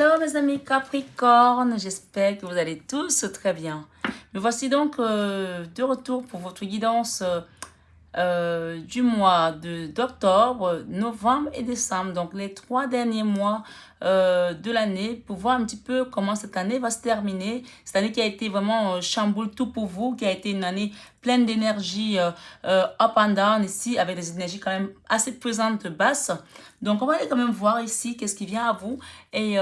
Hello mes amis Capricorne, j'espère que vous allez tous très bien. Me voici donc de retour pour votre guidance du mois d'octobre, novembre et décembre, donc les 3 derniers mois de l'année, pour voir un petit peu comment cette année va se terminer. Cette année qui a été vraiment chamboule tout pour vous, qui a été une année pleine d'énergie up and down ici, avec des énergies quand même assez pesantes, basses. Donc on va aller quand même voir ici qu'est-ce qui vient à vous. Et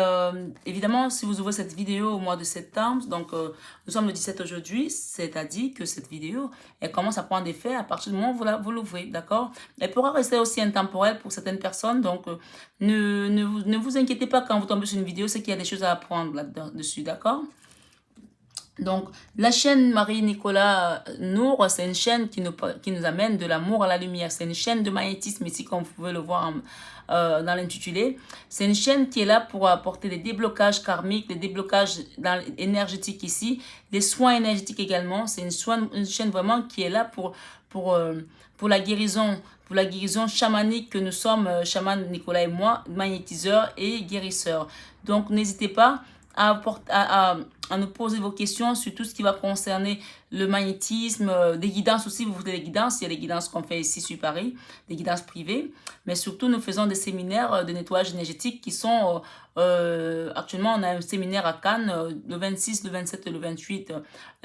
évidemment, si vous ouvrez cette vidéo au mois de septembre, donc nous sommes le 17 aujourd'hui, c'est-à-dire que cette vidéo, elle commence à prendre effet à partir du moment où vous l'ouvrez, d'accord? Elle pourra rester aussi intemporelle pour certaines personnes, donc ne vous inquiétez pas quand vous tombez sur une vidéo, c'est qu'il y a des choses à apprendre là-dessus, d'accord? Donc, la chaîne Marie-Nicolas Nour, c'est une chaîne qui nous amène de l'amour à la lumière. C'est une chaîne de magnétisme ici, comme vous pouvez le voir dans l'intitulé. C'est une chaîne qui est là pour apporter des déblocages karmiques, des déblocages énergétiques ici, des soins énergétiques également. C'est une chaîne vraiment qui est là pour la guérison. Pour la guérison chamanique que nous sommes, chaman Nicolas et moi, magnétiseurs et guérisseurs. Donc, n'hésitez pas à nous poser vos questions sur tout ce qui va concerner le magnétisme, des guidances aussi, vous voulez des guidances, il y a des guidances qu'on fait ici sur Paris, des guidances privées, mais surtout nous faisons des séminaires de nettoyage énergétique qui sont, actuellement on a un séminaire à Cannes le 26, le 27 et le 28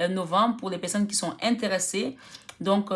novembre pour les personnes qui sont intéressées. Donc,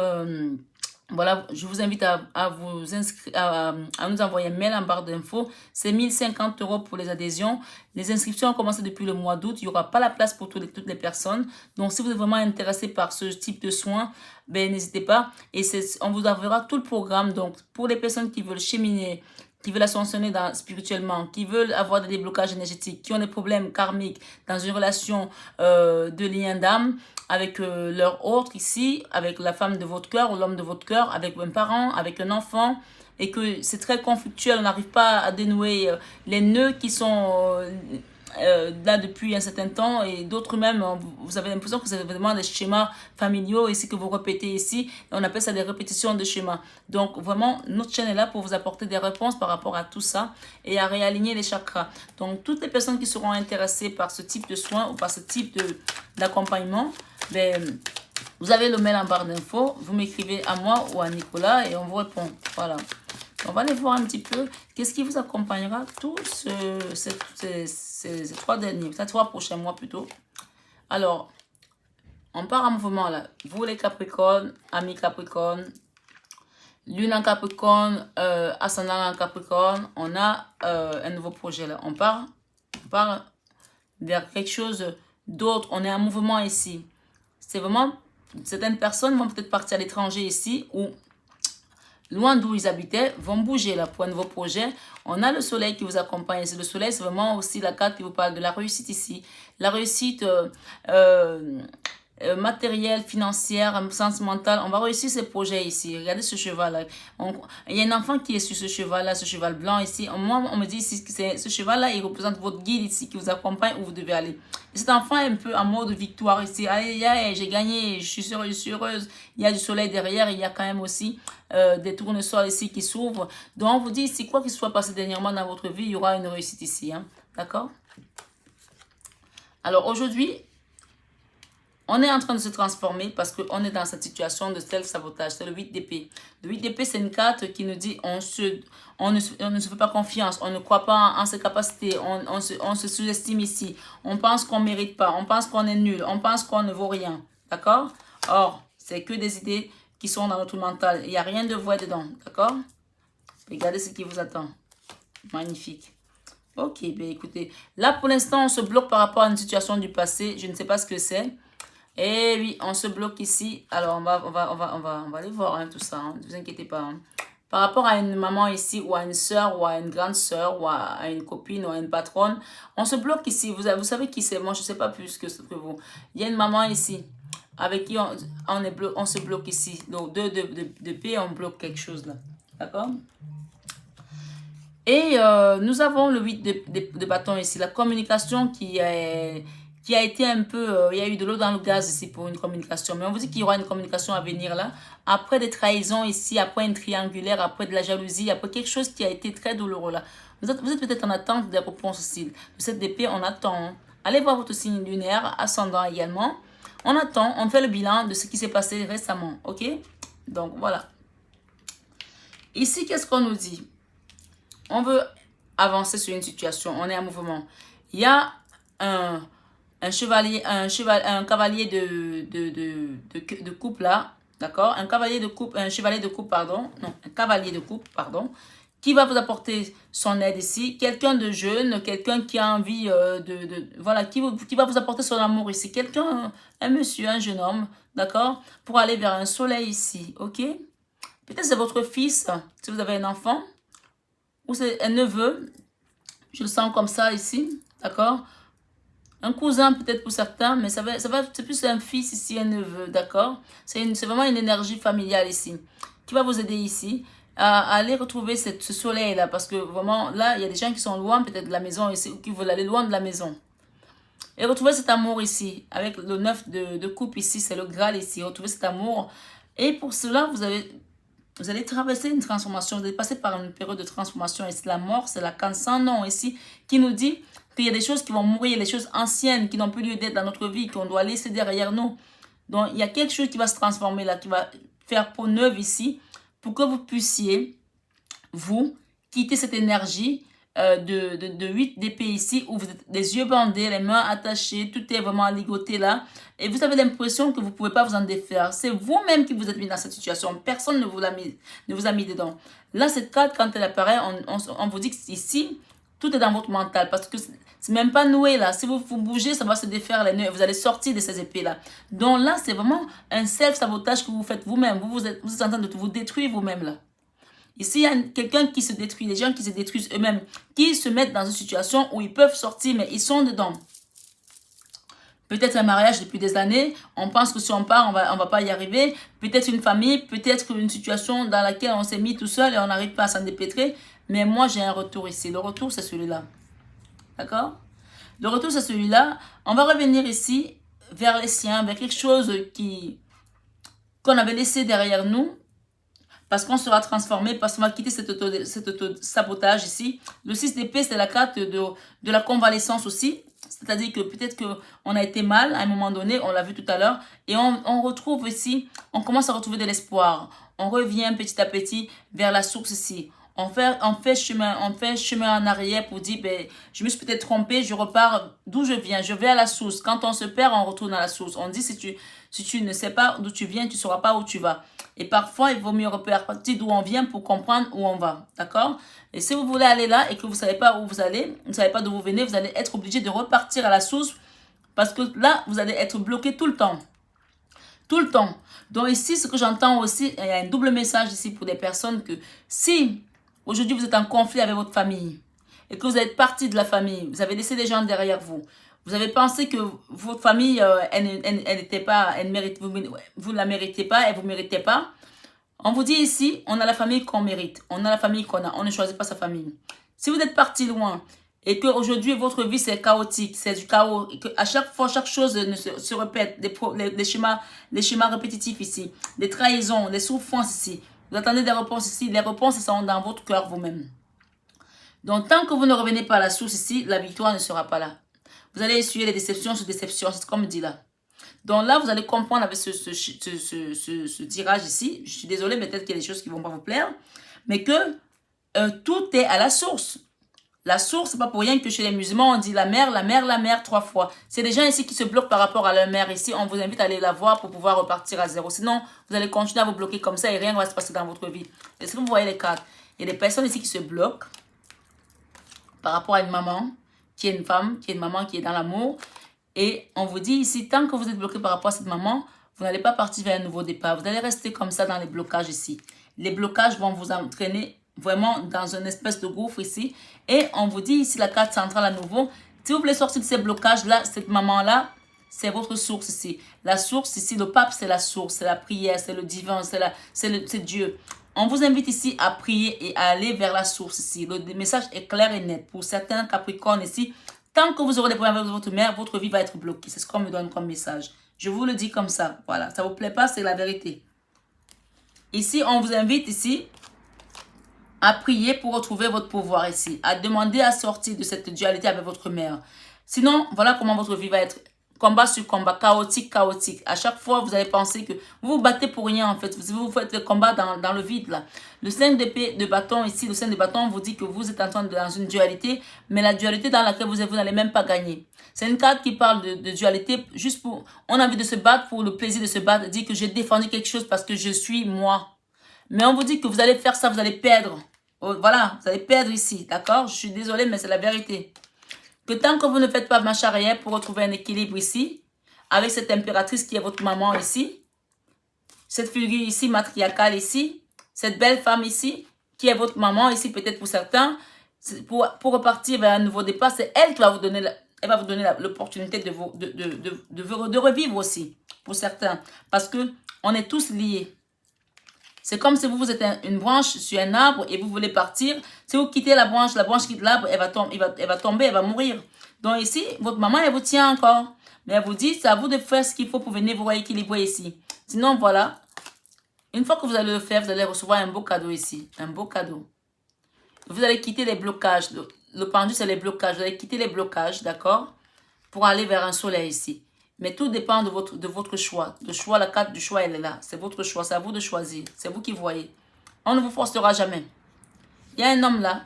voilà, je vous invite à vous inscrire, à nous envoyer un mail en barre d'infos. C'est 1050 € pour les adhésions. Les inscriptions ont commencé depuis le mois d'août. Il n'y aura pas la place pour toutes les personnes. Donc, si vous êtes vraiment intéressé par ce type de soins, ben, n'hésitez pas. Et on vous enverra tout le programme. Donc, pour les personnes qui veulent cheminer, qui veulent ascensionner spirituellement, qui veulent avoir des déblocages énergétiques, qui ont des problèmes karmiques dans une relation de lien d'âme, avec leur autre ici, avec la femme de votre cœur ou l'homme de votre cœur, avec un parent, avec un enfant, et que c'est très conflictuel, on n'arrive pas à dénouer les nœuds qui sont là depuis un certain temps, et d'autres même, vous avez l'impression que c'est vraiment des schémas familiaux ici que vous répétez ici, on appelle ça des répétitions de schémas. Donc vraiment, notre chaîne est là pour vous apporter des réponses par rapport à tout ça et à réaligner les chakras. Donc toutes les personnes qui seront intéressées par ce type de soins ou par ce type d'accompagnement, ben, vous avez le mail en barre d'infos, vous m'écrivez à moi ou à Nicolas et on vous répond. Voilà. On va aller voir un petit peu qu'est-ce qui vous accompagnera tous ces 3 prochains mois plutôt. Alors, on part en mouvement là. Vous les Capricornes, amis Capricornes, Lune en Capricorne, ascendant en Capricorne, on a un nouveau projet là. On part vers quelque chose d'autre. On est en mouvement ici. C'est vraiment, certaines personnes vont peut-être partir à l'étranger ici ou loin d'où ils habitaient, vont bouger là pour un nouveau projet. On a le soleil qui vous accompagne. Le soleil, c'est vraiment aussi la carte qui vous parle de la réussite ici. La réussite matérielle, financière, sentimentale. On va réussir ces projets ici. Regardez ce cheval-là. Il y a un enfant qui est sur ce cheval-là, ce cheval blanc ici. Moi, on me dit ici que ce cheval-là, il représente votre guide ici qui vous accompagne où vous devez aller. Et cet enfant est un peu en mode victoire ici. Allez, j'ai gagné, je suis heureuse. Il y a du soleil derrière, il y a quand même aussi des tournesols ici qui s'ouvrent. Donc, on vous dit ici, quoi qu'il soit passé dernièrement dans votre vie, il y aura une réussite ici. Hein? D'accord? Alors, aujourd'hui, on est en train de se transformer parce qu'on est dans cette situation de self-sabotage. C'est le 8 d'épée. Le 8 d'épée, c'est une carte qui nous dit on ne se fait pas confiance, on ne croit pas en ses capacités, on se sous-estime ici, on pense qu'on ne mérite pas, on pense qu'on est nul, on pense qu'on ne vaut rien. D'accord? Or, c'est que des idées qui sont dans notre mental. Il n'y a rien de vrai dedans. D'accord? Regardez ce qui vous attend. Magnifique. Ok, bien écoutez. Là, pour l'instant, on se bloque par rapport à une situation du passé. Je ne sais pas ce que c'est. Et oui, on se bloque ici. Alors, on va aller voir hein, tout ça. Hein. Ne vous inquiétez pas. Hein. Par rapport à une maman ici, ou à une soeur, ou à une grande soeur, ou à une copine, ou à une patronne, on se bloque ici. Vous savez qui c'est? Moi, je ne sais pas plus que vous. Il y a une maman ici, avec qui on se bloque ici. Donc, de paix, on bloque quelque chose là. D'accord? Et nous avons le 8 de bâton ici. La communication qui est qui a été un peu, il y a eu de l'eau dans le gaz ici pour une communication. Mais on vous dit qu'il y aura une communication à venir là. Après des trahisons ici, après une triangulaire, après de la jalousie, après quelque chose qui a été très douloureux là. Vous êtes peut-être en attente des réponses aussi. De cette épée, on attend. Allez voir votre signe lunaire, ascendant également. On attend, on fait le bilan de ce qui s'est passé récemment, ok? Donc voilà. Ici, qu'est-ce qu'on nous dit? On veut avancer sur une situation, on est en mouvement. Il y a un cavalier de coupe là, d'accord? Un chevalier de coupe, pardon. Non, un cavalier de coupe, pardon. Qui va vous apporter son aide ici. Quelqu'un de jeune, quelqu'un qui a envie voilà, qui va vous apporter son amour ici. Quelqu'un, un monsieur, un jeune homme, d'accord? Pour aller vers un soleil ici, ok? Peut-être c'est votre fils, si vous avez un enfant. Ou c'est un neveu. Je le sens comme ça ici, d'accord? Un cousin peut-être pour certains, mais c'est plus un fils ici, un neveu, d'accord? C'est vraiment une énergie familiale ici, qui va vous aider ici à aller retrouver ce soleil-là, parce que vraiment, là, il y a des gens qui sont loin peut-être de la maison ici, ou qui veulent aller loin de la maison. Et retrouver cet amour ici, avec le 9 de coupe ici, c'est le Graal ici, retrouver cet amour. Et pour cela, vous allez traverser une transformation, vous allez passer par une période de transformation. Et c'est la mort, c'est la canne sans nom ici, qui nous dit qu'il y a des choses qui vont mourir, les choses anciennes qui n'ont plus lieu d'être dans notre vie, qu'on doit laisser derrière nous. Donc, il y a quelque chose qui va se transformer là, qui va faire peau neuve ici, pour que vous puissiez, vous, quitter cette énergie de 8 d'épée ici, où vous êtes les yeux bandés, les mains attachées, tout est vraiment ligoté là, et vous avez l'impression que vous ne pouvez pas vous en défaire. C'est vous-même qui vous êtes mis dans cette situation, personne ne vous a mis dedans. Là, cette carte, quand elle apparaît, on vous dit que ici, tout est dans votre mental, parce que c'est même pas noué là. Si vous bougez, ça va se défaire les nœuds, vous allez sortir de ces épées là. Donc là, c'est vraiment un self-sabotage que vous faites vous-même. Vous êtes en train de vous détruire vous-même là. Ici, il y a quelqu'un qui se détruit, des gens qui se détruisent eux-mêmes, qui se mettent dans une situation où ils peuvent sortir, mais ils sont dedans. Peut-être un mariage depuis des années, on pense que si on part, on va pas y arriver. Peut-être une famille, peut-être une situation dans laquelle on s'est mis tout seul et on n'arrive pas à s'en dépêtrer. Mais moi, j'ai un retour ici. Le retour, c'est celui-là. D'accord? Le retour, c'est celui-là. On va revenir ici vers les siens, vers quelque chose qu'on avait laissé derrière nous. Parce qu'on sera transformé, parce qu'on va quitter cet auto-sabotage ici. Le 6 d'épée, c'est la carte de la convalescence aussi. C'est-à-dire que peut-être qu'on a été mal à un moment donné, on l'a vu tout à l'heure. Et on retrouve ici, on commence à retrouver de l'espoir. On revient petit à petit vers la source ici. On fait chemin en arrière pour dire, ben, je me suis peut-être trompé, je repars d'où je viens, je vais à la source. Quand on se perd, on retourne à la source. On dit, si tu ne sais pas d'où tu viens, tu ne sauras pas où tu vas. Et parfois, il vaut mieux repartir d'où on vient pour comprendre où on va. D'accord? Et si vous voulez aller là et que vous ne savez pas où vous allez, vous ne savez pas d'où vous venez, vous allez être obligé de repartir à la source parce que là, vous allez être bloqué tout le temps. Tout le temps. Donc ici, ce que j'entends aussi, il y a un double message ici pour des personnes que si aujourd'hui vous êtes en conflit avec votre famille et que vous êtes parti de la famille, vous avez laissé des gens derrière vous, vous avez pensé que votre famille, elle n'était pas, elle mérite, vous ne la méritez pas, elle ne vous méritez pas. On vous dit ici, on a la famille qu'on mérite. On a la famille qu'on a. On ne choisit pas sa famille. Si vous êtes parti loin et qu'aujourd'hui, votre vie, c'est chaotique, c'est du chaos, et qu'à chaque fois, chaque chose se répète, les schémas répétitifs ici, des trahisons, des souffrances ici. Vous attendez des réponses ici. Les réponses sont dans votre cœur vous-même. Donc, tant que vous ne revenez pas à la source ici, la victoire ne sera pas là. Vous allez essuyer les déceptions sur déceptions, c'est comme dit là. Donc là, vous allez comprendre avec ce tirage ici. Je suis désolée, peut-être qu'il y a des choses qui ne vont pas vous plaire. Mais que tout est à la source. La source, c'est pas pour rien que chez les musulmans, on dit la mer 3 fois. C'est des gens ici qui se bloquent par rapport à leur mère. Ici, on vous invite à aller la voir pour pouvoir repartir à zéro. Sinon, vous allez continuer à vous bloquer comme ça et rien ne va se passer dans votre vie. Est-ce que vous voyez les cartes? Il y a des personnes ici qui se bloquent par rapport à une maman, qui est une femme, qui est une maman, qui est dans l'amour. Et on vous dit ici, tant que vous êtes bloqué par rapport à cette maman, vous n'allez pas partir vers un nouveau départ. Vous allez rester comme ça dans les blocages ici. Les blocages vont vous entraîner vraiment dans une espèce de gouffre ici. Et on vous dit ici, la carte centrale à nouveau, si vous voulez sortir de ces blocages-là, cette maman-là, c'est votre source ici. La source ici, le pape, c'est la source, c'est la prière, c'est le divin, c'est Dieu. On vous invite ici à prier et à aller vers la source ici. Le message est clair et net. Pour certains Capricornes ici, Tant que vous aurez des problèmes avec votre mère, votre vie va être bloquée. C'est ce qu'on me donne comme message. Je vous le dis comme ça. Voilà, ça ne vous plaît pas, c'est la vérité. Ici, on vous invite ici à prier pour retrouver votre pouvoir ici. À demander à sortir de cette dualité avec votre mère. Sinon, voilà comment votre vie va être. Combat sur combat, chaotique, chaotique. À chaque fois, vous allez penser que vous vous battez pour rien en fait. Vous faites le combat dans le vide là. Le 5 d'épée de bâton ici, le 5 de bâton vous dit que vous êtes en train de dans une dualité, mais la dualité dans laquelle vous êtes, vous n'allez même pas gagner. C'est une carte qui parle de dualité juste pour... On a envie de se battre pour le plaisir de se battre, dit que j'ai défendu quelque chose parce que je suis moi. Mais on vous dit que vous allez faire ça, vous allez perdre. Voilà, vous allez perdre ici, d'accord? Je suis désolée, mais c'est la vérité. Que tant que vous ne faites pas marche arrière pour retrouver un équilibre ici, avec cette impératrice qui est votre maman ici, cette figure ici, matriarcale ici, cette belle femme ici, qui est votre maman ici, peut-être pour certains, pour repartir vers un nouveau départ, c'est elle qui va vous donner, elle va vous donner l'opportunité de revivre aussi, pour certains. Parce que on est tous liés. C'est comme si vous êtes une branche sur un arbre et vous voulez partir. Si vous quittez la branche quitte l'arbre, elle va tomber, elle va mourir. Donc ici, votre maman, elle vous tient encore. Mais elle vous dit, c'est à vous de faire ce qu'il faut pour venir vous rééquilibrer ici. Sinon, voilà. Une fois que vous allez le faire, vous allez recevoir un beau cadeau ici. Un beau cadeau. Vous allez quitter les blocages. Le pendu, c'est les blocages. Vous allez quitter les blocages, d'accord? Pour aller vers un soleil ici. Mais tout dépend de votre choix. Le choix, la carte du choix, elle est là. C'est votre choix. C'est à vous de choisir. C'est vous qui voyez. On ne vous forcera jamais. Il y a un homme là,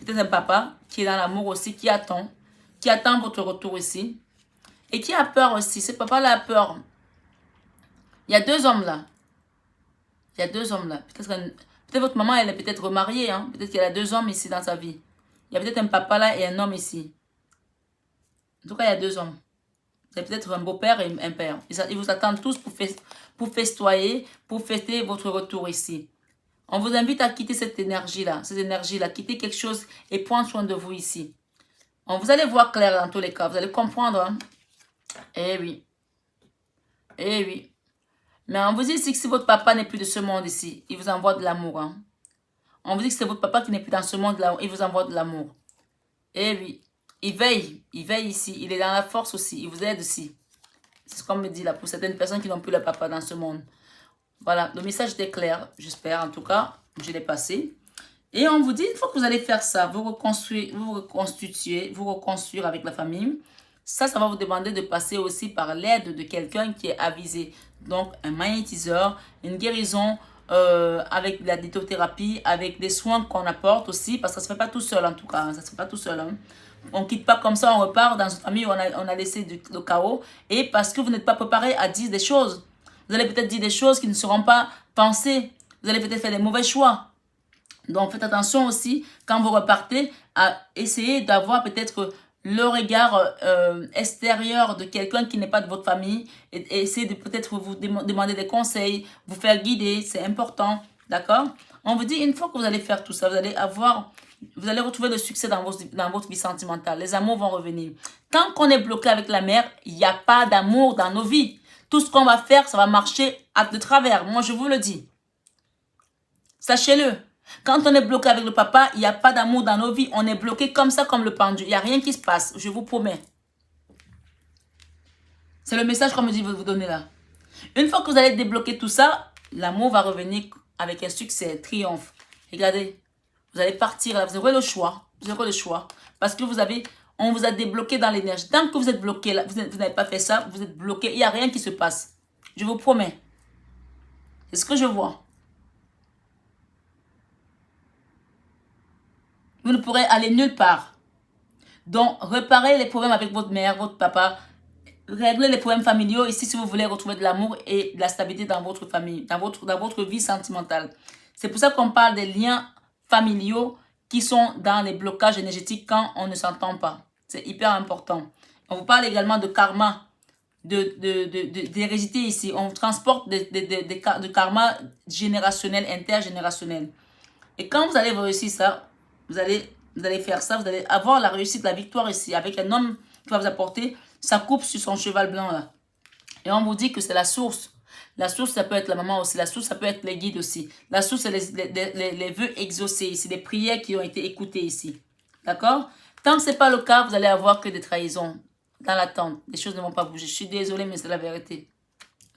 peut-être un papa, qui est dans l'amour aussi, qui attend votre retour ici. Et qui a peur aussi. Ce papa-là a peur. Il y a deux hommes là. Il y a deux hommes là. Peut-être votre maman, elle est peut-être remariée. Hein? Peut-être qu'elle a deux hommes ici dans sa vie. Il y a peut-être un papa là et un homme ici. En tout cas, il y a deux hommes. C'est peut-être un beau-père et un père. Ils vous attendent tous pour festoyer, pour fêter votre retour ici. On vous invite à quitter cette énergie-là, quitter quelque chose et prendre soin de vous ici. Vous allez voir clair dans tous les cas, vous allez comprendre. Hein? Eh oui. Eh oui. Mais on vous dit ici que si votre papa n'est plus de ce monde ici, il vous envoie de l'amour. Hein? On vous dit que c'est votre papa qui n'est plus dans ce monde-là, il vous envoie de l'amour. Eh oui. Il veille ici, il est dans la force aussi, il vous aide aussi. C'est ce qu'on me dit là, pour certaines personnes qui n'ont plus le papa dans ce monde. Voilà, le message était clair, j'espère, en tout cas, je l'ai passé. Et on vous dit, une fois que vous allez faire ça, vous reconstruire avec la famille, ça va vous demander de passer aussi par l'aide de quelqu'un qui est avisé. Donc, un magnétiseur, une guérison, avec la lithothérapie, avec des soins qu'on apporte aussi, parce que ça ne se fait pas tout seul en tout cas, ça ne se fait pas tout seul. Hein. On ne quitte pas comme ça, on repart dans une famille où on a laissé le chaos. Et parce que vous n'êtes pas préparé à dire des choses. Vous allez peut-être dire des choses qui ne seront pas pensées. Vous allez peut-être faire des mauvais choix. Donc faites attention aussi, quand vous repartez, à essayer d'avoir peut-être le regard extérieur de quelqu'un qui n'est pas de votre famille. Et essayer de peut-être vous demander des conseils, vous faire guider, c'est important. D'accord? On vous dit, une fois que vous allez faire tout ça, vous allez retrouver le succès dans votre vie sentimentale. Les amours vont revenir. Tant qu'on est bloqué avec la mère, il n'y a pas d'amour dans nos vies. Tout ce qu'on va faire, ça va marcher de travers. Moi, je vous le dis. Sachez-le. Quand on est bloqué avec le papa, il n'y a pas d'amour dans nos vies. On est bloqué comme ça, comme le pendu. Il n'y a rien qui se passe. Je vous promets. C'est le message qu'on me dit de vous donner là. Une fois que vous allez débloquer tout ça, l'amour va revenir avec un succès, triomphe. Regardez. Vous allez partir là, vous aurez le choix. Vous aurez le choix. Parce que on vous a débloqué dans l'énergie. Tant que vous êtes bloqué là, vous n'avez pas fait ça, vous êtes bloqué. Il n'y a rien qui se passe. Je vous promets. C'est ce que je vois. Vous ne pourrez aller nulle part. Donc, réparez les problèmes avec votre mère, votre papa. Réglez les problèmes familiaux ici si vous voulez retrouver de l'amour et de la stabilité dans votre famille, dans votre vie sentimentale. C'est pour ça qu'on parle des liens familiaux qui sont dans les blocages énergétiques quand on ne s'entend pas. C'est hyper important. On vous parle également de karma, d'hérédité ici. On transporte de karma générationnel, intergénérationnel. Et quand vous allez réussir ça, vous allez faire ça, vous allez avoir la réussite, la victoire ici, avec un homme qui va vous apporter sa coupe sur son cheval blanc là. Et on vous dit que c'est la source. La source, ça peut être la maman aussi. La source, ça peut être les guides aussi. La source, c'est les vœux exaucés ici, les prières qui ont été écoutées ici. D'accord? Tant que ce n'est pas le cas, vous allez avoir que des trahisons dans l'attente. Les choses ne vont pas bouger. Je suis désolée, mais c'est la vérité.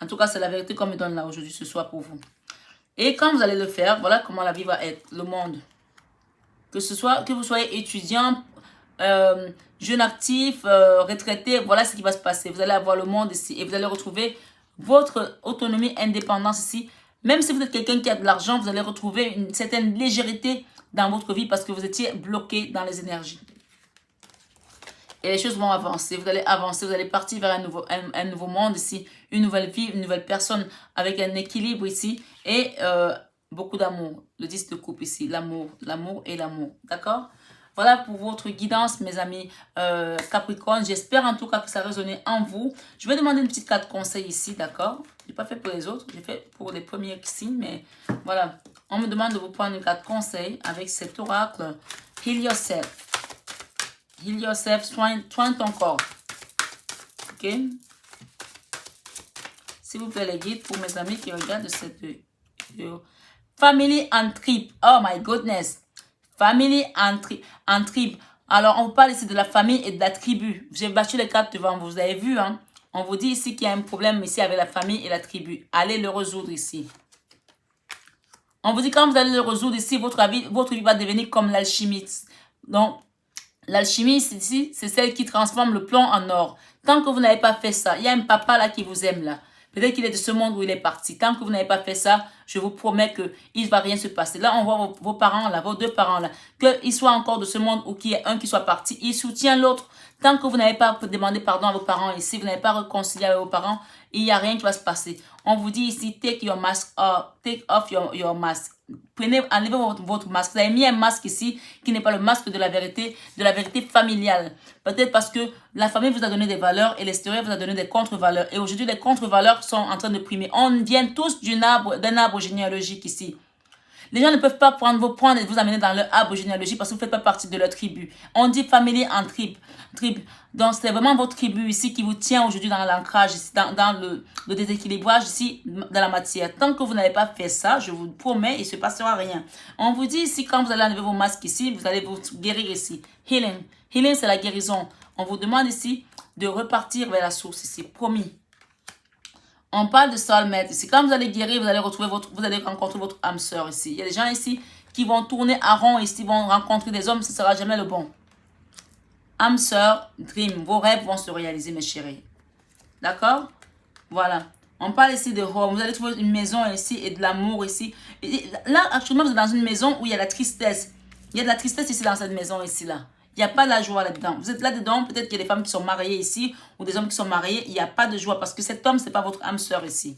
En tout cas, c'est la vérité qu'on me donne là aujourd'hui, ce soir pour vous. Et quand vous allez le faire, voilà comment la vie va être, le monde. Que vous soyez étudiant, jeune actif, retraité, voilà ce qui va se passer. Vous allez avoir le monde ici et vous allez retrouver votre autonomie, indépendance ici. Même si vous êtes quelqu'un qui a de l'argent, vous allez retrouver une certaine légèreté dans votre vie parce que vous étiez bloqué dans les énergies. Et les choses vont avancer, vous allez avancer, vous allez partir vers un nouveau monde ici, une nouvelle vie, une nouvelle personne avec un équilibre ici et beaucoup d'amour. Le 10 de coupe ici, l'amour, l'amour et l'amour, d'accord? Voilà pour votre guidance, mes amis Capricorne. J'espère en tout cas que ça a résonné en vous. Je vais demander une petite carte conseil ici, d'accord? Je n'ai pas fait pour les autres, j'ai fait pour les premiers signes, mais voilà. On me demande de vous prendre une carte conseil avec cet oracle. Heal yourself. Heal yourself, soigne ton corps. Ok? S'il vous plaît, les guides pour mes amis qui regardent cette vidéo. Family and trip. Oh my goodness. Family and trip. Alors, on vous parle ici de la famille et de la tribu. J'ai battu les cartes devant vous. Vous avez vu, hein? On vous dit ici qu'il y a un problème ici avec la famille et la tribu. Allez le résoudre ici. On vous dit quand vous allez le résoudre ici, votre vie va devenir comme l'alchimiste. Donc, l'alchimie, ici, c'est celle qui transforme le plomb en or. Tant que vous n'avez pas fait ça, il y a un papa là qui vous aime là. Peut-être qu'il est de ce monde où il est parti. Tant que vous n'avez pas fait ça, je vous promets qu'il ne va rien se passer. Là, on voit vos parents là, vos deux parents là. Qu'ils soient encore de ce monde ou qu'il y ait un qui soit parti, il soutient l'autre. Tant que vous n'avez pas demandé pardon à vos parents ici, vous n'avez pas réconcilié avec vos parents, il n'y a rien qui va se passer. On vous dit ici, take your mask off, take off your mask. Enlevez votre masque. Vous avez mis un masque ici qui n'est pas le masque de la vérité familiale. Peut-être parce que la famille vous a donné des valeurs et l'extérieur vous a donné des contre-valeurs. Et aujourd'hui, les contre-valeurs sont en train de primer. On vient tous d'un arbre généalogique ici. Les gens ne peuvent pas prendre vos points et vous amener dans leur arbre généalogique parce que vous ne faites pas partie de leur tribu. On dit famille en tribu. Donc, c'est vraiment votre tribu ici qui vous tient aujourd'hui dans l'ancrage, dans le déséquilibrage ici, dans la matière. Tant que vous n'avez pas fait ça, je vous promets, il ne se passera rien. On vous dit ici, quand vous allez enlever vos masques ici, vous allez vous guérir ici. Healing. Healing, c'est la guérison. On vous demande ici de repartir vers la source ici. Promis. On parle de soulmate ici. Quand vous allez guérir, vous allez rencontrer votre âme sœur ici. Il y a des gens ici qui vont tourner à rond ici, vont rencontrer des hommes, ce ne sera jamais le bon. Âme sœur, dream. Vos rêves vont se réaliser, mes chéris. D'accord? Voilà. On parle ici de home. Vous allez trouver une maison ici et de l'amour ici. Et là, actuellement, vous êtes dans une maison où il y a la tristesse. Il y a de la tristesse ici dans cette maison ici là. Il n'y a pas de la joie là-dedans. Vous êtes là-dedans, peut-être qu'il y a des femmes qui sont mariées ici ou des hommes qui sont mariés. Il n'y a pas de joie parce que cet homme, ce n'est pas votre âme sœur ici.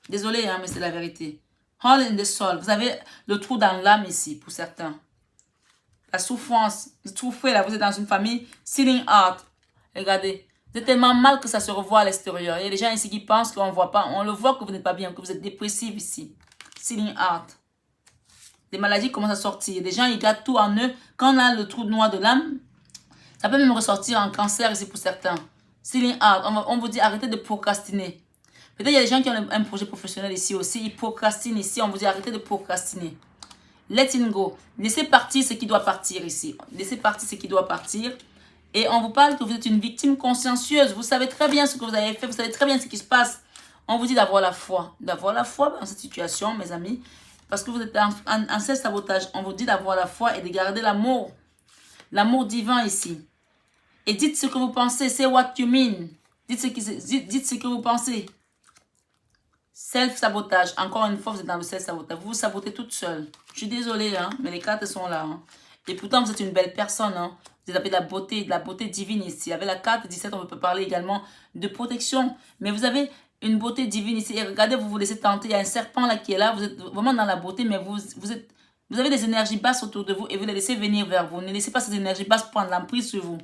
Désolé, hein, mais c'est la vérité. Hole in the soul. Vous avez le trou dans l'âme ici pour certains. La souffrance. Vous souffrez là, vous êtes dans une famille. Sealing heart. Regardez. Vous êtes tellement mal que ça se revoit à l'extérieur. Il y a des gens ici qui pensent qu'on ne voit pas. On le voit que vous n'êtes pas bien, que vous êtes dépressif ici. Sealing heart. Des maladies commencent à sortir. Des gens, ils gardent tout en eux. Quand on a le trou noir de l'âme, ça peut même ressortir en cancer ici pour certains. Sealing out. On vous dit arrêtez de procrastiner. Peut-être il y a des gens qui ont un projet professionnel ici aussi. Ils procrastinent ici. On vous dit arrêtez de procrastiner. Let it go. Laissez partir ce qui doit partir ici. Laissez partir ce qui doit partir. Et on vous parle que vous êtes une victime consciencieuse. Vous savez très bien ce que vous avez fait. Vous savez très bien ce qui se passe. On vous dit d'avoir la foi. D'avoir la foi dans cette situation, mes amis. Parce que vous êtes en self-sabotage. On vous dit d'avoir la foi et de garder l'amour. L'amour divin ici. Et dites ce que vous pensez. Say what you mean. Dites ce que vous pensez. Self-sabotage. Encore une fois, vous êtes dans le self-sabotage. Vous vous sabotez toute seule. Je suis désolée, hein, mais les cartes sont là. Hein. Et pourtant, vous êtes une belle personne. Hein. Vous avez de la beauté divine ici. Avec la carte 17, on peut parler également de protection. Mais vous avez une beauté divine ici. Et regardez, vous vous laissez tenter. Il y a un serpent là qui est là. Vous êtes vraiment dans la beauté, mais vous avez des énergies basses autour de vous et vous les laissez venir vers vous. Ne laissez pas ces énergies basses prendre l'emprise sur vous.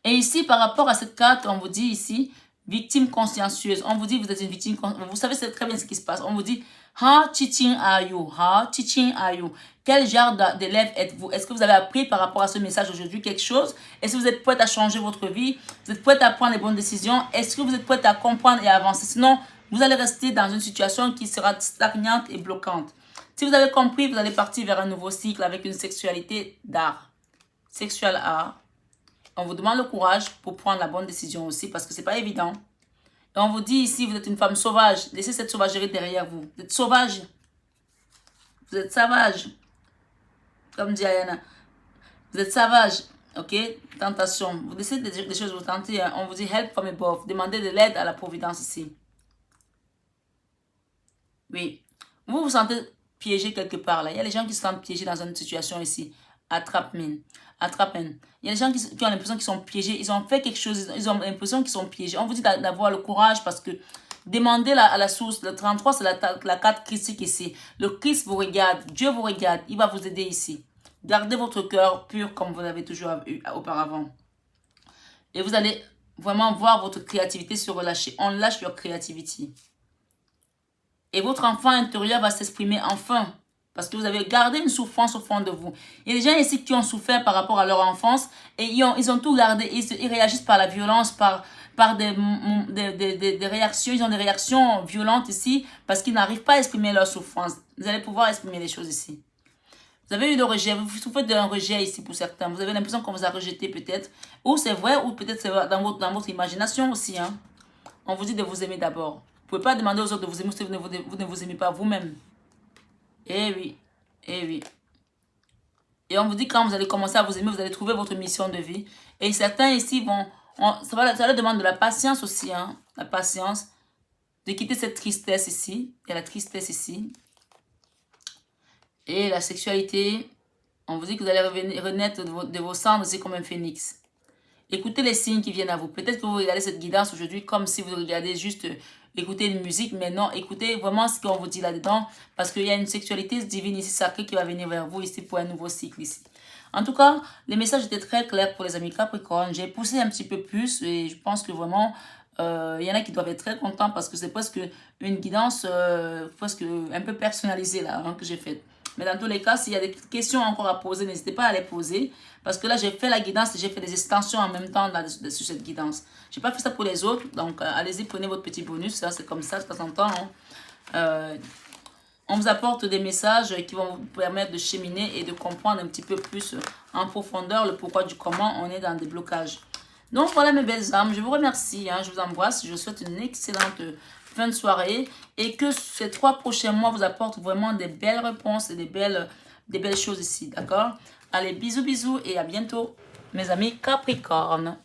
Et ici, par rapport à cette carte, on vous dit ici, victime consciencieuse. On vous dit vous êtes une victime consciencieuse. Vous savez très bien ce qui se passe. On vous dit, how teaching are you? How teaching are you? Quel genre d'élève êtes-vous? Est-ce que vous avez appris par rapport à ce message aujourd'hui quelque chose? Est-ce que vous êtes prête à changer votre vie? Vous êtes prête à prendre les bonnes décisions? Est-ce que vous êtes prête à comprendre et à avancer? Sinon, vous allez rester dans une situation qui sera stagnante et bloquante. Si vous avez compris, vous allez partir vers un nouveau cycle avec une sexualité d'art. sexual art. On vous demande le courage pour prendre la bonne décision aussi parce que c'est pas évident. Et on vous dit ici, vous êtes une femme sauvage. Laissez cette sauvagerie derrière vous. Vous êtes sauvage. Vous êtes sauvage. Comme dit Ayana. Vous êtes sauvage. Ok? Tentation. Vous décidez des choses, vous tentez. Hein. On vous dit help from above. Demandez de l'aide à la providence ici. Oui. Vous vous sentez piégé quelque part là. Il y a les gens qui se sentent piégés dans une situation ici. Attrape-mine. Attrape-mine. Il y a des gens qui ont l'impression qu'ils sont piégés. Ils ont fait quelque chose. Ils ont l'impression qu'ils sont piégés. On vous dit d'avoir le courage parce que demandez à la source. Le 33, c'est la carte christique ici. Le Christ vous regarde. Dieu vous regarde. Il va vous aider ici. Gardez votre cœur pur comme vous l'avez toujours eu auparavant. Et vous allez vraiment voir votre créativité se relâcher. On lâche leur créativité. Et votre enfant intérieur va s'exprimer enfin. Parce que vous avez gardé une souffrance au fond de vous. Il y a des gens ici qui ont souffert par rapport à leur enfance. Et ils ont tout gardé. Ils réagissent par la violence, par des réactions. Ils ont des réactions violentes ici. Parce qu'ils n'arrivent pas à exprimer leur souffrance. Vous allez pouvoir exprimer les choses ici. Vous avez eu le rejet. Vous souffrez d'un rejet ici pour certains. Vous avez l'impression qu'on vous a rejeté peut-être. Ou c'est vrai, ou peut-être c'est dans votre imagination aussi. Hein. On vous dit de vous aimer d'abord. Vous ne pouvez pas demander aux autres de vous aimer si vous ne vous aimez pas vous-même. Eh oui, eh oui. Et on vous dit quand vous allez commencer à vous aimer, vous allez trouver votre mission de vie. Et certains ici vont... ça leur demande de la patience aussi. Hein, la patience. De quitter cette tristesse ici. Il y a la tristesse ici. Et la sexualité. On vous dit que vous allez renaître de vos cendres ici comme un phénix. Écoutez les signes qui viennent à vous. Peut-être que vous regardez cette guidance aujourd'hui comme si vous regardez juste écouter une musique. Mais non, écoutez vraiment ce qu'on vous dit là-dedans. Parce qu'il y a une sexualité divine ici sacrée qui va venir vers vous ici pour un nouveau cycle ici. En tout cas, les messages étaient très clairs pour les amis Capricorne. J'ai poussé un petit peu plus et je pense que vraiment, il y en a qui doivent être très contents parce que c'est presque une guidance presque un peu personnalisée là hein, que j'ai faite. Mais dans tous les cas, s'il y a des questions encore à poser, n'hésitez pas à les poser. Parce que là, j'ai fait la guidance et j'ai fait des extensions en même temps là, sur cette guidance. Je n'ai pas fait ça pour les autres. Donc, allez-y, prenez votre petit bonus. C'est comme ça, de temps en temps. Hein. On vous apporte des messages qui vont vous permettre de cheminer et de comprendre un petit peu plus en profondeur le pourquoi du comment on est dans des blocages. Donc, voilà mes belles âmes. Je vous remercie. Hein, je vous embrasse. Je vous souhaite une excellente fin de soirée et que ces 3 prochains mois vous apportent vraiment des belles réponses et des belles choses ici, d'accord? Allez, bisous, bisous et à bientôt, mes amis Capricorne.